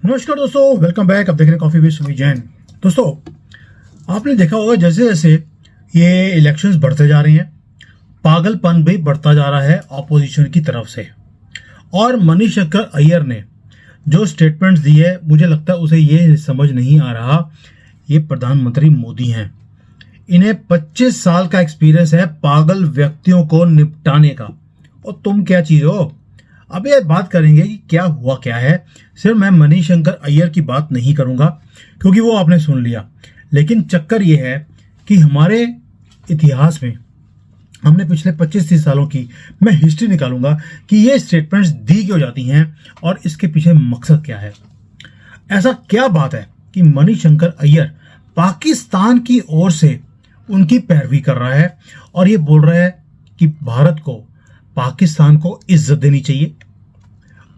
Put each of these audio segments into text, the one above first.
नमस्कार दोस्तों, welcome back. अब देख रहे हैं कॉफी विद सुमित जैन। दोस्तों, आपने देखा होगा जैसे जैसे ये इलेक्शंस बढ़ते जा रहे हैं, पागलपन भी बढ़ता जा रहा है ऑपोजिशन की तरफ से। और मनीशंकर अय्यर ने जो स्टेटमेंट्स दी है, मुझे लगता है उसे ये समझ नहीं आ रहा ये प्रधानमंत्री मोदी हैं। इन्हें 25 साल का एक्सपीरियंस है पागल व्यक्तियों को निपटाने का। और तुम क्या चीज हो? अब ये बात करेंगे कि क्या हुआ क्या है। सिर्फ मैं मनीशंकर अय्यर की बात नहीं करूंगा क्योंकि वो आपने सुन लिया, लेकिन चक्कर ये है कि हमारे इतिहास में हमने पिछले 25-30 सालों की मैं हिस्ट्री निकालूंगा कि ये स्टेटमेंट्स दी क्यों जाती हैं और इसके पीछे मकसद क्या है। ऐसा क्या बात है कि मनीशंकर अय्यर पाकिस्तान की ओर से उनकी पैरवी कर रहा है और ये बोल रहा है कि भारत को पाकिस्तान को इज्जत देनी चाहिए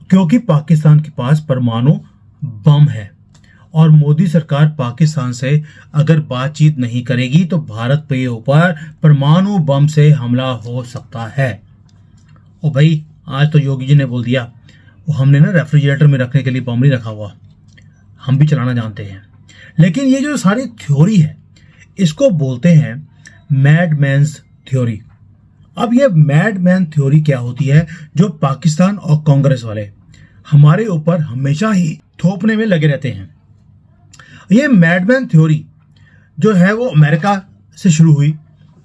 क्योंकि पाकिस्तान के पास परमाणु बम है और मोदी सरकार पाकिस्तान से अगर बातचीत नहीं करेगी तो भारत पे ऊपर परमाणु बम से हमला हो सकता है। ओ भाई, आज तो योगी जी ने बोल दिया, वो हमने ना रेफ्रिजरेटर में रखने के लिए बम नहीं रखा हुआ, हम भी चलाना जानते हैं। लेकिन ये जो सारी थ्योरी है इसको बोलते हैं मैडमैन्स थ्योरी। अब ये मैडमैन थ्योरी क्या होती है जो पाकिस्तान और कांग्रेस वाले हमारे ऊपर हमेशा ही थोपने में लगे रहते हैं। ये मैडमैन थ्योरी जो है वो अमेरिका से शुरू हुई।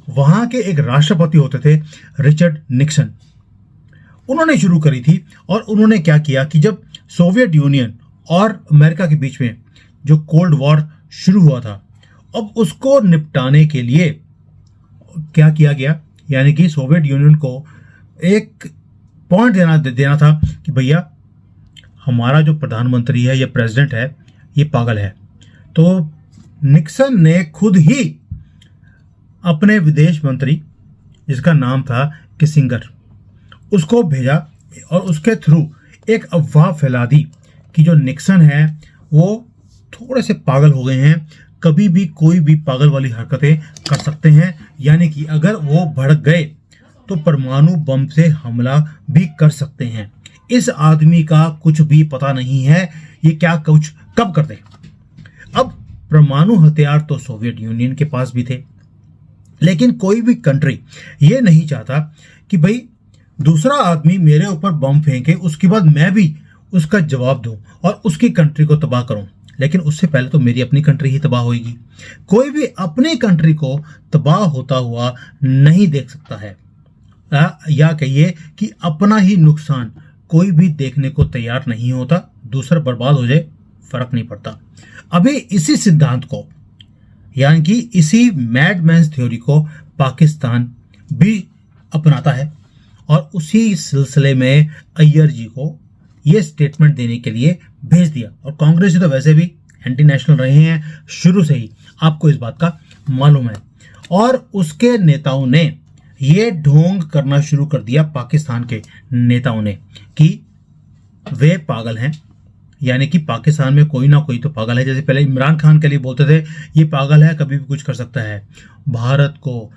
वहां के एक राष्ट्रपति होते थे रिचर्ड निक्सन, उन्होंने शुरू करी थी। और उन्होंने क्या किया कि जब सोवियत यूनियन और अमेरिका के बीच में जो कोल्ड वॉर शुरू हुआ था, अब उसको निपटाने के लिए क्या किया गया, यानी कि सोवियत यूनियन को एक पॉइंट देना था कि भैया हमारा जो प्रधानमंत्री है, ये प्रेसिडेंट है, ये पागल है। तो निक्सन ने खुद ही अपने विदेश मंत्री, जिसका नाम था किसिंगर, उसको भेजा और उसके थ्रू एक अफवाह फैला दी कि जो निक्सन है वो थोड़े से पागल हो गए हैं, कभी भी कोई भी पागल वाली हरकतें कर सकते हैं, यानी कि अगर वो भड़क गए तो परमाणु बम से हमला भी कर सकते हैं। इस आदमी का कुछ भी पता नहीं है, ये क्या कुछ कब कर दे। अब परमाणु हथियार तो सोवियत यूनियन के पास भी थे, लेकिन कोई भी कंट्री ये नहीं चाहता कि भाई दूसरा आदमी मेरे ऊपर बम फेंके, उसके बाद मैं भी उसका जवाब दूं और उसकी कंट्री को तबाह करूं। लेकिन उससे पहले तो मेरी अपनी कंट्री ही तबाह होगी। कोई भी अपनी कंट्री को तबाह होता हुआ नहीं देख सकता है, या कहिए कि अपना ही नुकसान कोई भी देखने को तैयार नहीं होता। दूसरा बर्बाद हो जाए फर्क नहीं पड़ता। अभी इसी सिद्धांत को, यानी कि इसी मैडमैन्स थ्योरी को पाकिस्तान भी अपनाता है और उसी सिलसिले में अय्यर जी को ये स्टेटमेंट देने के लिए भेज दिया। और कांग्रेस जी तो वैसे भी एंटी नेशनल रहे हैं शुरू से ही, आपको इस बात का मालूम है। और उसके नेताओं ने ये ढोंग करना शुरू कर दिया, पाकिस्तान के नेताओं ने, कि वे पागल हैं, यानी कि पाकिस्तान में कोई ना कोई तो पागल है। जैसे पहले इमरान खान के लिए बोलते थे ये पागल है, कभी भी कुछ कर सकता है, भारत को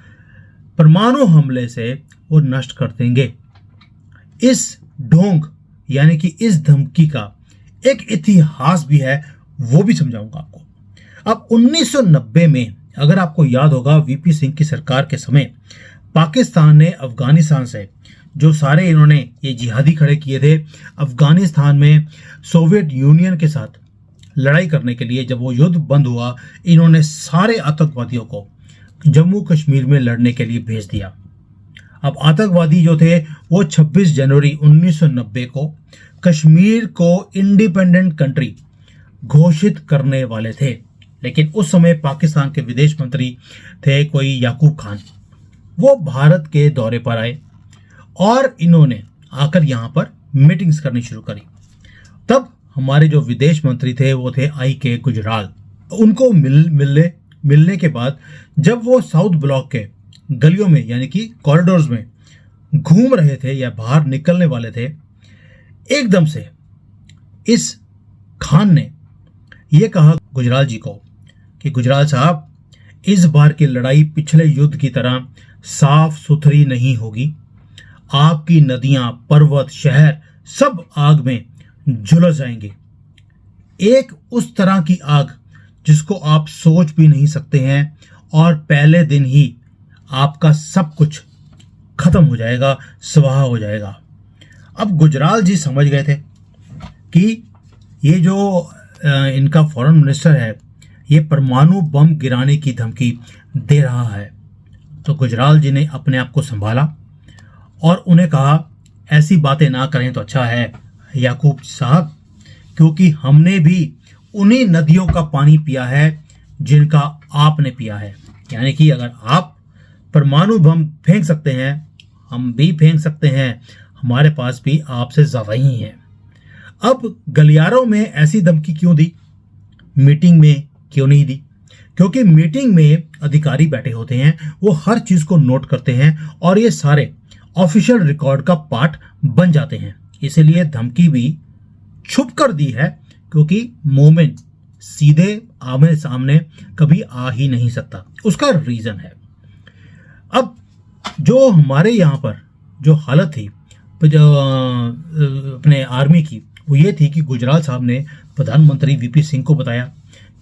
परमाणु हमले से वो नष्ट कर देंगे। इस ढोंग यानी कि इस धमकी का एक इतिहास भी है, वो भी समझाऊंगा आपको। अब 1990 में अगर आपको याद होगा, वीपी सिंह की सरकार के समय पाकिस्तान ने अफगानिस्तान से जो सारे इन्होंने ये जिहादी खड़े किए थे, अफगानिस्तान में सोवियत यूनियन के साथ लड़ाई करने के लिए जब वो युद्ध बंद हुआ, इन्होंने सारे आतंकवादियों को जम्मू कश्मीर में लड़ने के लिए भेज दिया। अब आतंकवादी जो थे वो 26 जनवरी 1990 को कश्मीर को इंडिपेंडेंट कंट्री घोषित करने वाले थे। लेकिन उस समय पाकिस्तान के विदेश मंत्री थे कोई याकूब खान, वो भारत के दौरे पर आए और इन्होंने आकर यहाँ पर मीटिंग्स करनी शुरू करी। तब हमारे जो विदेश मंत्री थे वो थे आई.के. गुजराल। उनको मिलने के बाद जब वो साउथ ब्लॉक के गलियों में, यानी कि कॉरिडोर्स में घूम रहे थे या बाहर निकलने वाले थे, एकदम से इस खान ने यह कहा गुजराल जी को कि गुजराल साहब, इस बार की लड़ाई पिछले युद्ध की तरह साफ सुथरी नहीं होगी। आपकी नदियां, पर्वत, शहर सब आग में झुलस जाएंगे। एक उस तरह की आग जिसको आप सोच भी नहीं सकते हैं, और पहले दिन ही आपका सब कुछ खत्म हो जाएगा, स्वाहा हो जाएगा। अब गुजराल जी समझ गए थे कि ये जो इनका फॉरेन मिनिस्टर है ये परमाणु बम गिराने की धमकी दे रहा है। तो गुजराल जी ने अपने आप को संभाला और उन्हें कहा, ऐसी बातें ना करें तो अच्छा है याकूब साहब, क्योंकि हमने भी उन्हीं नदियों का पानी पिया है जिनका आपने पिया है। यानी कि अगर आप परमाणु बम फेंक सकते हैं, हम भी फेंक सकते हैं, हमारे पास भी आपसे ज्यादा ही है। अब गलियारों में ऐसी धमकी क्यों दी, मीटिंग में क्यों नहीं दी? क्योंकि मीटिंग में अधिकारी बैठे होते हैं, वो हर चीज को नोट करते हैं और ये सारे ऑफिशियल रिकॉर्ड का पार्ट बन जाते हैं। इसीलिए धमकी भी छुप कर दी है, क्योंकि मोमेंट सीधे आमने सामने कभी आ ही नहीं सकता। उसका रीजन है, अब जो हमारे यहाँ पर जो हालत थी जो अपने आर्मी की, वो ये थी कि गुजराल साहब ने प्रधानमंत्री वीपी सिंह को बताया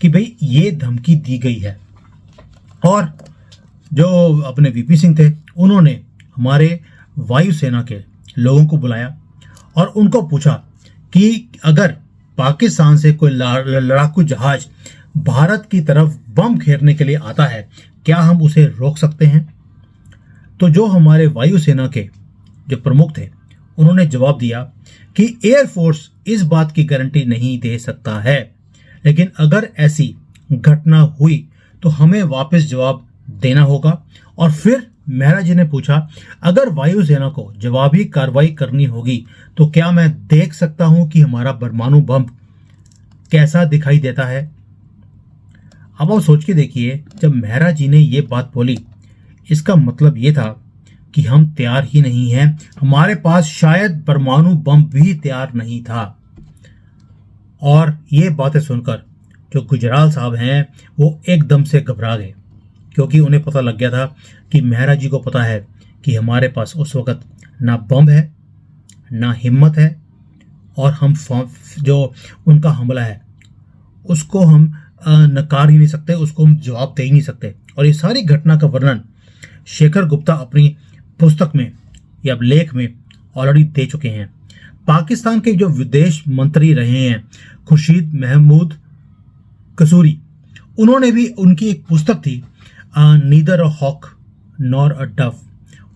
कि भाई ये धमकी दी गई है। और जो अपने वीपी सिंह थे उन्होंने हमारे वायुसेना के लोगों को बुलाया और उनको पूछा कि अगर पाकिस्तान से कोई लड़ाकू जहाज भारत की तरफ बम घेरने के लिए आता है, क्या हम उसे रोक सकते हैं? तो जो हमारे वायुसेना के जो प्रमुख थे उन्होंने जवाब दिया कि एयरफोर्स इस बात की गारंटी नहीं दे सकता है, लेकिन अगर ऐसी घटना हुई तो हमें वापस जवाब देना होगा। और फिर मेहरा जी ने पूछा, अगर वायुसेना को जवाबी कार्रवाई करनी होगी तो क्या मैं देख सकता हूं कि हमारा परमाणु बम कैसा दिखाई देता है? अब आप सोच के देखिए, जब मेहरा जी ने ये बात बोली, इसका मतलब ये था कि हम तैयार ही नहीं हैं, हमारे पास शायद परमाणु बम भी तैयार नहीं था। और ये बातें सुनकर जो गुजराल साहब हैं वो एकदम से घबरा गए, क्योंकि उन्हें पता लग गया था कि मेहरा जी को पता है कि हमारे पास उस वक्त ना बम है ना हिम्मत है, और हम जो उनका हमला है उसको हम नकार ही नहीं सकते, उसको हम जवाब दे ही नहीं सकते। और ये सारी घटना का वर्णन शेखर गुप्ता अपनी पुस्तक में या लेख में ऑलरेडी दे चुके हैं। पाकिस्तान के जो विदेश मंत्री रहे हैं खुर्शीद महमूद कसूरी, उन्होंने भी, उनकी एक पुस्तक थी neither a hawk nor a dove,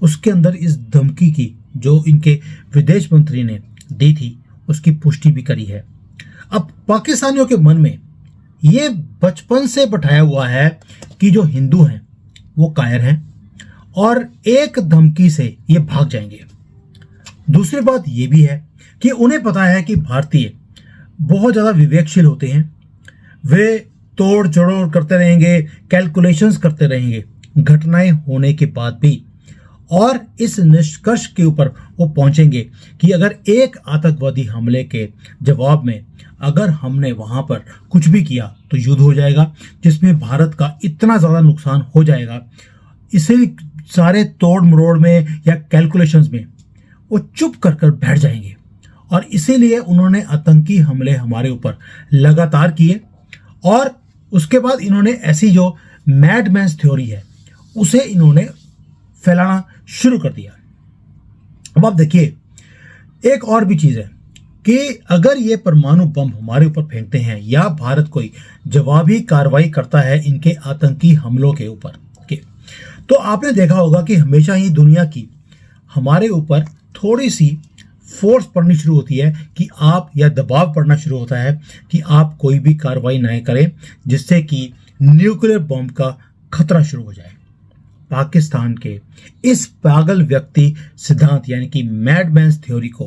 उसके अंदर इस धमकी की जो इनके विदेश मंत्री ने दी थी उसकी पुष्टि भी करी है। अब पाकिस्तानियों के मन में ये बचपन से बैठाया हुआ है कि जो हिंदू हैं वो कायर हैं और एक धमकी से ये भाग जाएंगे। दूसरी बात ये भी है कि उन्हें पता है कि भारतीय बहुत ज़्यादा विवेकशील होते हैं, वे तोड़ जड़ोड़ करते रहेंगे, कैलकुलेशंस करते रहेंगे घटनाएं होने के बाद भी, और इस निष्कर्ष के ऊपर वो पहुंचेंगे कि अगर एक आतंकवादी हमले के जवाब में अगर हमने वहां पर कुछ भी किया तो युद्ध हो जाएगा, जिसमें भारत का इतना ज़्यादा नुकसान हो जाएगा। इसीलिए सारे तोड़ मरोड़ में या कैलकुलेशंस में वो चुप कर कर बैठ जाएंगे, और इसीलिए उन्होंने आतंकी हमले हमारे ऊपर लगातार किए। और उसके बाद इन्होंने ऐसी जो मैडमैन्स थ्योरी है उसे इन्होंने फैलाना शुरू कर दिया। अब आप देखिए, एक और भी चीज है कि अगर ये परमाणु बम हमारे ऊपर फेंकते हैं या भारत कोई जवाबी कार्रवाई करता है इनके आतंकी हमलों के ऊपर के, तो आपने देखा होगा कि हमेशा ही दुनिया की हमारे ऊपर थोड़ी सी फोर्स पड़नी शुरू होती है कि आप, या दबाव पड़ना शुरू होता है कि आप कोई भी कार्रवाई न करें, जिससे कि न्यूक्लियर बॉम्ब का खतरा शुरू हो जाए। पाकिस्तान के इस पागल व्यक्ति सिद्धांत यानी कि मैडमैन्स थ्योरी को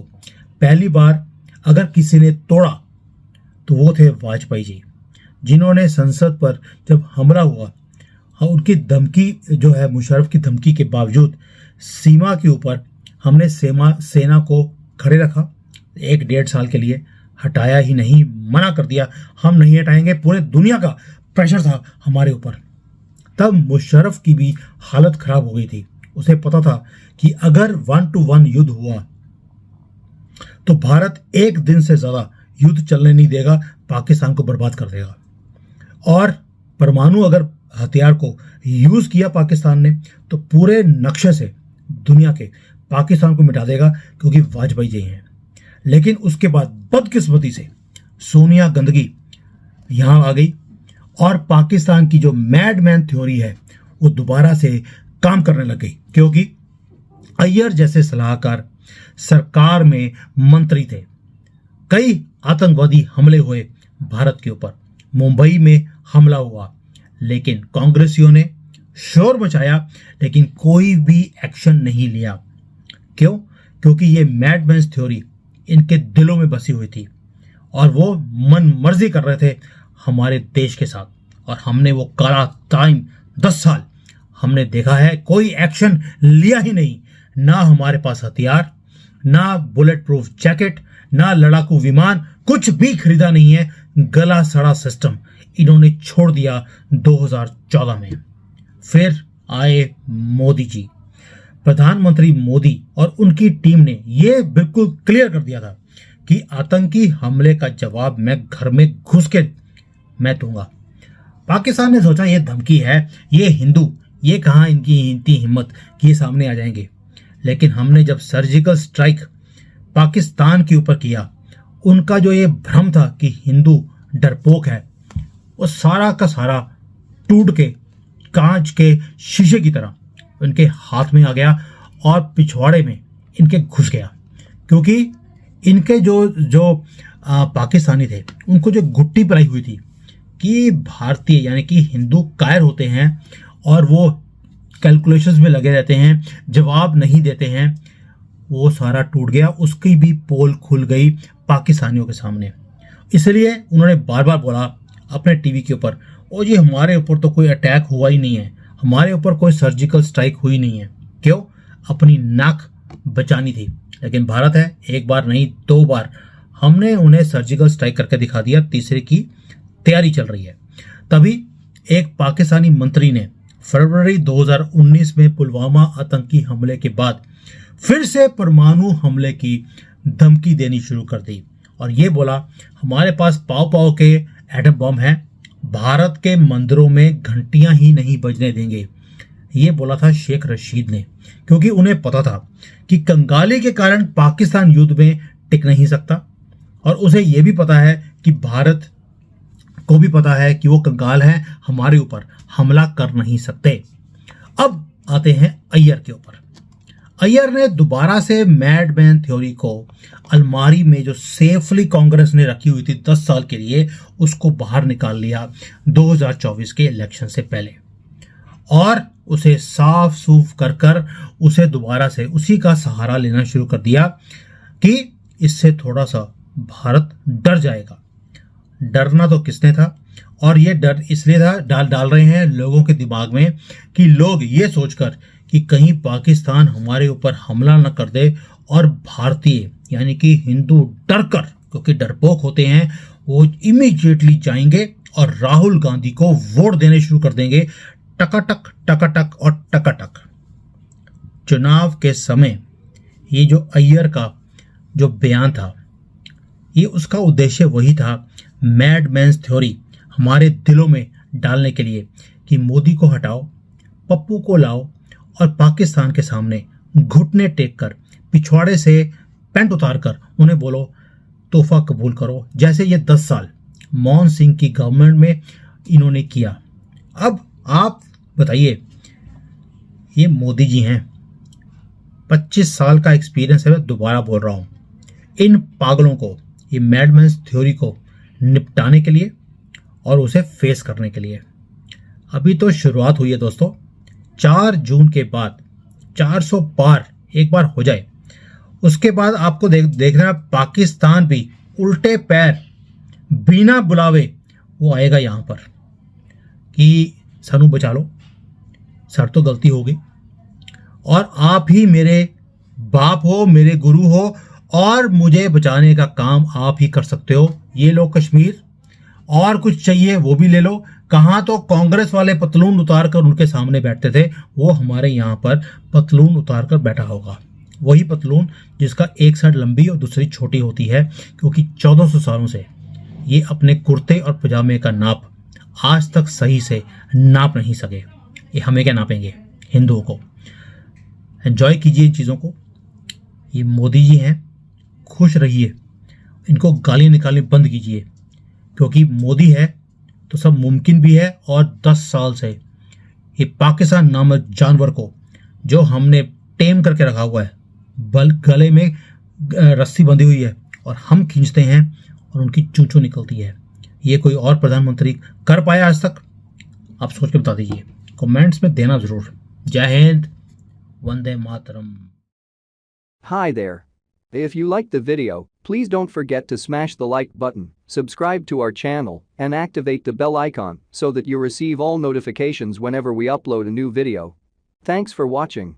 पहली बार अगर किसी ने तोड़ा तो वो थे वाजपेयी जी, जिन्होंने संसद पर जब हमला हुआ, उनकी धमकी जो है, मुशर्रफ की धमकी के बावजूद सीमा के ऊपर हमने सेना को खड़े रखा, 1-1.5 साल के लिए हटाया ही नहीं, मना कर दिया हम नहीं हटाएंगे, पूरे दुनिया का प्रेशर था हमारे ऊपर। तब मुशर्रफ की भी हालत खराब हो गई थी, उसे पता था कि अगर 1-to-1 युद्ध हुआ तो भारत एक दिन से ज्यादा युद्ध चलने नहीं देगा, पाकिस्तान को बर्बाद कर देगा। और परमाणु अगर हथियार को यूज किया पाकिस्तान ने तो पूरे नक्शे से दुनिया के पाकिस्तान को मिटा देगा, क्योंकि वाजपेयी जी हैं। लेकिन उसके बाद बदकिस्मती से सोनिया गंदगी यहां आ गई और पाकिस्तान की जो मैडमैन थ्योरी है वो दोबारा से काम करने लग गई, क्योंकि अय्यर जैसे सलाहकार सरकार में मंत्री थे। कई आतंकवादी हमले हुए भारत के ऊपर, मुंबई में हमला हुआ, लेकिन कांग्रेसियों ने शोर मचाया लेकिन कोई भी एक्शन नहीं लिया। क्यों? क्योंकि ये मैडमैन थ्योरी इनके दिलों में बसी हुई थी और वो मन मर्जी कर रहे थे हमारे देश के साथ। और हमने वो काला टाइम 10 साल हमने देखा है, कोई एक्शन लिया ही नहीं। ना हमारे पास हथियार, ना बुलेट प्रूफ जैकेट, ना लड़ाकू विमान, कुछ भी खरीदा नहीं है। गला सड़ा सिस्टम इन्होंने छोड़ दिया 2014 में। फिर आए मोदी जी, प्रधानमंत्री मोदी और उनकी टीम ने यह बिल्कुल क्लियर कर दिया था कि आतंकी हमले का जवाब मैं घर में घुस के मैं दूंगा। पाकिस्तान ने सोचा ये धमकी है, ये हिंदू, ये कहां इनकी इतनी हिम्मत कि ये सामने आ जाएंगे। लेकिन हमने जब सर्जिकल स्ट्राइक पाकिस्तान के ऊपर किया, उनका जो ये भ्रम था कि हिंदू डरपोक है, वो सारा का सारा टूट के कांच के शीशे की तरह उनके हाथ में आ गया और पिछवाड़े में इनके घुस गया। क्योंकि इनके जो पाकिस्तानी थे, उनको जो गुट्टी पलाई हुई थी कि भारतीय यानी कि हिंदू कायर होते हैं और वो कैलकुलेशंस में लगे रहते हैं, जवाब नहीं देते हैं, वो सारा टूट गया। उसकी भी पोल खुल गई पाकिस्तानियों के सामने। इसलिए उन्होंने बार बार बोला अपने टीवी के ऊपर, ओ जी हमारे ऊपर तो कोई अटैक हुआ ही नहीं है, हमारे ऊपर कोई सर्जिकल स्ट्राइक हुई नहीं है। क्यों? अपनी नाक बचानी थी। लेकिन भारत है, एक बार नहीं 2 बार हमने उन्हें सर्जिकल स्ट्राइक करके दिखा दिया। तीसरे की तैयारी चल रही है। तभी एक पाकिस्तानी मंत्री ने फरवरी 2019 में पुलवामा आतंकी हमले के बाद फिर से परमाणु हमले की धमकी देनी शुरू कर दी और ये बोला हमारे पास पाव पाव के एटम बम है, भारत के मंदिरों में घंटियां ही नहीं बजने देंगे। ये बोला था शेख रशीद ने, क्योंकि उन्हें पता था कि कंगाली के कारण पाकिस्तान युद्ध में टिक नहीं सकता और उसे यह भी पता है कि भारत को भी पता है कि वो कंगाल हैं, हमारे ऊपर हमला कर नहीं सकते। अब आते हैं अय्यर के ऊपर। अय्यर ने दोबारा से मैडमैन थ्योरी को अलमारी में जो सेफली कांग्रेस ने रखी हुई थी 10 साल के लिए, उसको बाहर निकाल लिया 2024 के इलेक्शन से पहले और उसे साफ सूफ कर उसे दोबारा से उसी का सहारा लेना शुरू कर दिया कि इससे थोड़ा सा भारत डर जाएगा। डरना तो किसने था, और ये डर इसलिए था डाल रहे हैं लोगों के दिमाग में कि लोग ये सोचकर कि कहीं पाकिस्तान हमारे ऊपर हमला न कर दे और भारतीय यानी कि हिंदू डरकर, क्योंकि डरपोक होते हैं, वो इमीडिएटली जाएंगे और राहुल गांधी को वोट देने शुरू कर देंगे। टकाटक टकाटक और टकाटक। चुनाव के समय ये जो अय्यर का जो बयान था, ये उसका उद्देश्य वही था, मैडमैन्स थ्योरी हमारे दिलों में डालने के लिए कि मोदी को हटाओ, पप्पू को लाओ और पाकिस्तान के सामने घुटने टेक कर पिछवाड़े से पैंट उतार कर उन्हें बोलो तोहफा कबूल करो, जैसे ये 10 साल मनमोहन सिंह की गवर्नमेंट में इन्होंने किया। अब आप बताइए, ये मोदी जी हैं, 25 साल का एक्सपीरियंस है, मैं दोबारा बोल रहा हूं, इन पागलों को, ये मैडमैन्स थ्योरी को निपटाने के लिए और उसे फेस करने के लिए अभी तो शुरुआत हुई है दोस्तों। 4 जून के बाद 400 पार एक बार हो जाए, उसके बाद आपको देखना पाकिस्तान भी उल्टे पैर बिना बुलावे वो आएगा यहां पर कि सानू बचा लो, सर तो गलती हो गई और आप ही मेरे बाप हो, मेरे गुरु हो और मुझे बचाने का काम आप ही कर सकते हो। ये लो कश्मीर, और कुछ चाहिए वो भी ले लो। कहाँ तो कांग्रेस वाले पतलून उतार कर उनके सामने बैठते थे, वो हमारे यहाँ पर पतलून उतार कर बैठा होगा। वही पतलून जिसका एक साइड लंबी और दूसरी छोटी होती है, क्योंकि 1400 सालों से ये अपने कुर्ते और पजामे का नाप आज तक सही से नाप नहीं सके। ये हमें क्या नापेंगे हिंदुओं को। एंजॉय कीजिए इन चीज़ों को। ये मोदी जी हैं, खुश रहिए, इनको गाली निकालनी बंद कीजिए, क्योंकि मोदी है तो सब मुमकिन भी है। और 10 साल से ये पाकिस्तान नामक जानवर को जो हमने टेम करके रखा हुआ है, बल गले में रस्सी बंधी हुई है और हम खींचते हैं और उनकी चूंचू निकलती है। ये कोई और प्रधानमंत्री कर पाया आज तक? आप सोच के बता दीजिए, कमेंट्स में देना जरूर। जय Hind, Vande Mataram. Hi there. If you liked the video, please don't forget to smash the like button, subscribe to our channel, and activate the bell icon so that you receive all notifications whenever we upload a new video. Thanks for watching.